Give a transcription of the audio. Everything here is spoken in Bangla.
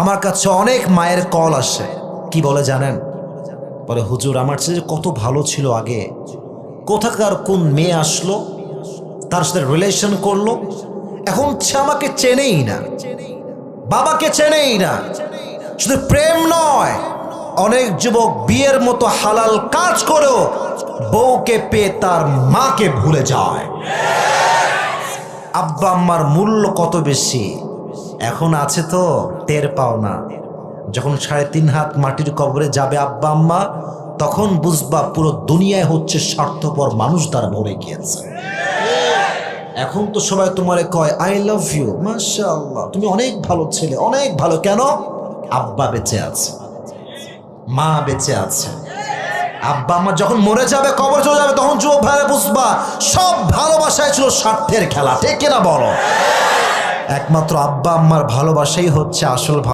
আমার কাছে অনেক মায়ের কল আসে, কি বলে জানেন? বলে, হুজুর আমার ছেলে কত ভালো ছিল আগে, কোথাকার কোন মেয়ে আসলো, তার সাথে রিলেশন করলো, এখন সে আমাকে চেনেই না, বাবাকে চেনেই না। শুধু প্রেম নয়, অনেক যুবক বিয়ের মতো হালাল কাজ করেও বউকে পেয়ে তার মাকে ভুলে যায়। আব্বা আম্মার মূল্য কত বেশি এখন আছে তো টের পাও না। যখন 3.5 হাত মাটির কবরে যাবে আব্বা আম্মা, তখন বুঝবা পুরো দুনিয়ায় হচ্ছে স্বার্থপর মানুষ দ্বারা ভরে গিয়েছে। এখন তো সবাই তোমারে কয় আই লাভ ইউ, মাশাআল্লাহ, তুমি অনেক ভালো ছেলে, অনেক ভালো। কেন? আব্বা বেঁচে আছে, মা বেঁচে আছে। আব্বা আম্মা যখন মরে যাবে, কবর চলে যাবে, তখন যুবক ভাইরা বুঝবা সব ভালোবাসায় ছিল স্বার্থের খেলা। ঠিক কিনা বলো? একমাত্র আব্বা আম্মার ভালোবাসাই হচ্ছে আসল